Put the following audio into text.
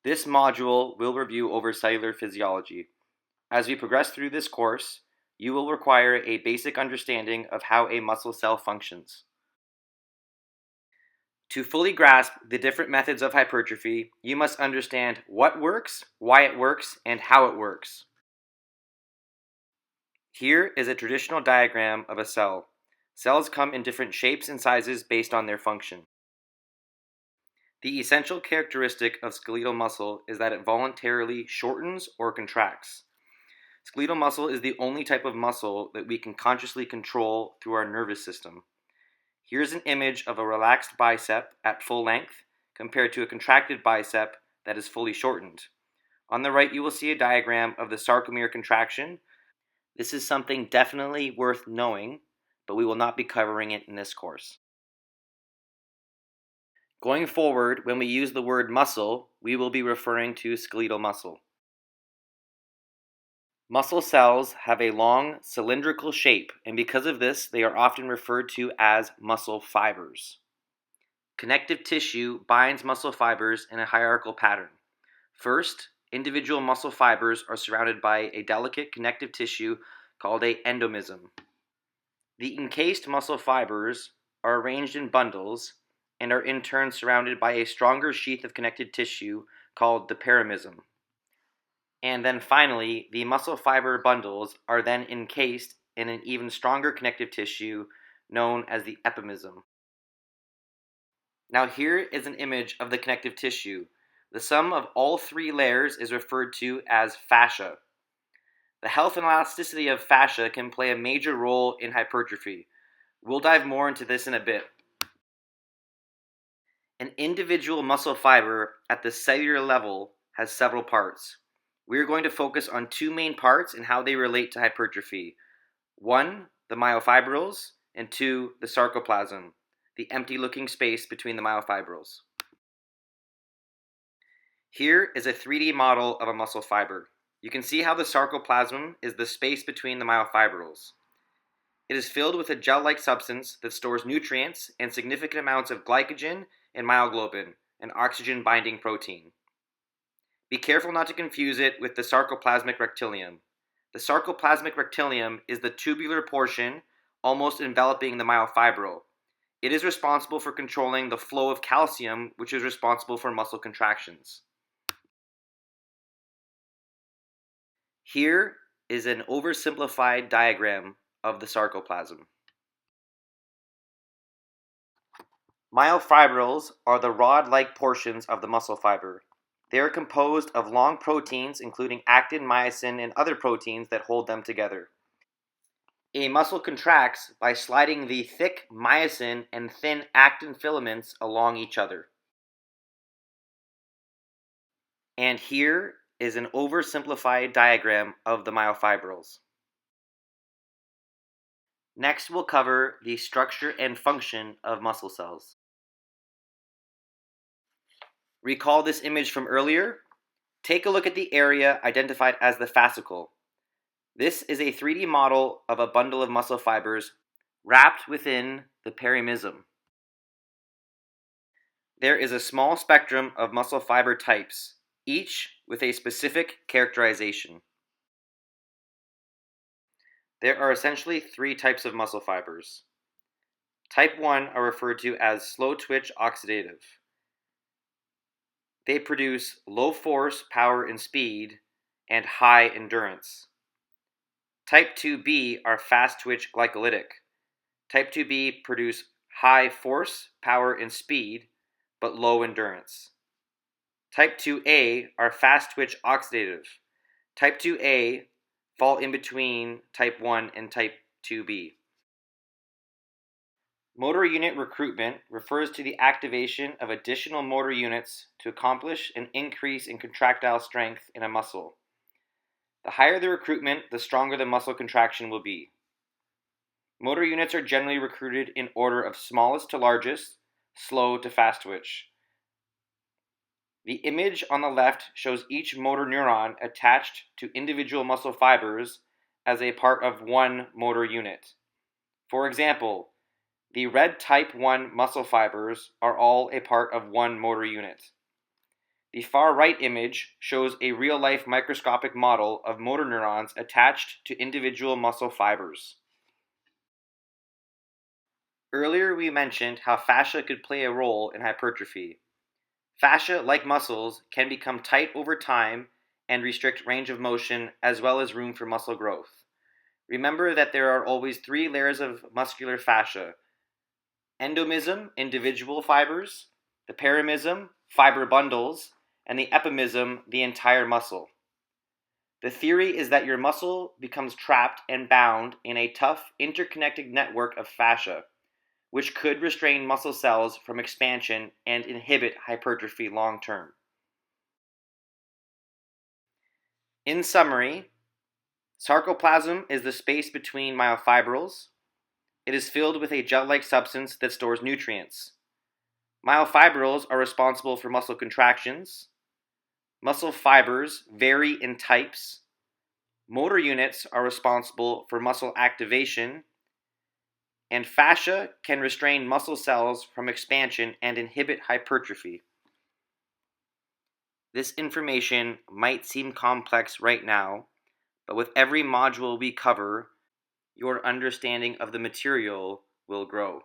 This module will review over cellular physiology. As we progress through this course, you will require a basic understanding of how a muscle cell functions. To fully grasp the different methods of hypertrophy, you must understand what works, why it works, and how it works. Here is a traditional diagram of a cell. Cells come in different shapes and sizes based on their function. The essential characteristic of skeletal muscle is that it voluntarily shortens or contracts. Skeletal muscle is the only type of muscle that we can consciously control through our nervous system. Here's an image of a relaxed bicep at full length compared to a contracted bicep that is fully shortened. On the right, you will see a diagram of the sarcomere contraction. This is something definitely worth knowing, but we will not be covering it in this course. Going forward, when we use the word muscle, we will be referring to skeletal muscle. Muscle cells have a long cylindrical shape, and because of this, they are often referred to as muscle fibers. Connective tissue binds muscle fibers in a hierarchical pattern. First, individual muscle fibers are surrounded by a delicate connective tissue called an endomysm. The encased muscle fibers are arranged in bundles and are in turn surrounded by a stronger sheath of connective tissue called the perimysm. And then finally, the muscle fiber bundles are then encased in an even stronger connective tissue known as the epimysm. Now here is an image of the connective tissue. The sum of all three layers is referred to as fascia. The health and elasticity of fascia can play a major role in hypertrophy. We'll dive more into this in a bit. An individual muscle fiber at the cellular level has several parts. We are going to focus on two main parts and how they relate to hypertrophy. One, the myofibrils, and two, the sarcoplasm, the empty-looking space between the myofibrils. Here is a 3D model of a muscle fiber. You can see how the sarcoplasm is the space between the myofibrils. It is filled with a gel-like substance that stores nutrients and significant amounts of glycogen and myoglobin, an oxygen-binding protein. Be careful not to confuse it with the sarcoplasmic rectilium. The sarcoplasmic rectilium is the tubular portion almost enveloping the myofibril. It is responsible for controlling the flow of calcium, which is responsible for muscle contractions. Here is an oversimplified diagram of the sarcoplasm. Myofibrils are the rod-like portions of the muscle fiber. They are composed of long proteins, including actin, myosin, and other proteins that hold them together. A muscle contracts by sliding the thick myosin and thin actin filaments along each other. And here is an oversimplified diagram of the myofibrils. Next, we'll cover the structure and function of muscle cells. Recall this image from earlier? Take a look at the area identified as the fascicle. This is a 3D model of a bundle of muscle fibers wrapped within the perimysm. There is a small spectrum of muscle fiber types, each with a specific characterization. There are essentially three types of muscle fibers. Type 1 are referred to as slow twitch oxidative. They produce low force, power, and speed, and high endurance. Type 2B are fast twitch glycolytic. Type 2B produce high force, power, and speed, but low endurance. Type 2A are fast twitch oxidative. Type 2A fall in between type 1 and type 2B. Motor unit recruitment refers to the activation of additional motor units to accomplish an increase in contractile strength in a muscle. The higher the recruitment, the stronger the muscle contraction will be. Motor units are generally recruited in order of smallest to largest, slow to fast twitch. The image on the left shows each motor neuron attached to individual muscle fibers as a part of one motor unit. For example, the red type 1 muscle fibers are all a part of one motor unit. The far right image shows a real-life microscopic model of motor neurons attached to individual muscle fibers. Earlier we mentioned how fascia could play a role in hypertrophy. Fascia, like muscles, can become tight over time and restrict range of motion as well as room for muscle growth. Remember that there are always three layers of muscular fascia: endomysm, individual fibers; the perimysm, fiber bundles; and the epimysm, the entire muscle. The theory is that your muscle becomes trapped and bound in a tough, interconnected network of fascia, which could restrain muscle cells from expansion and inhibit hypertrophy long term. In summary, sarcoplasm is the space between myofibrils. It is filled with a gel-like substance that stores nutrients. Myofibrils are responsible for muscle contractions. Muscle fibers vary in types. Motor units are responsible for muscle activation. And fascia can restrain muscle cells from expansion and inhibit hypertrophy. This information might seem complex right now, but with every module we cover, your understanding of the material will grow.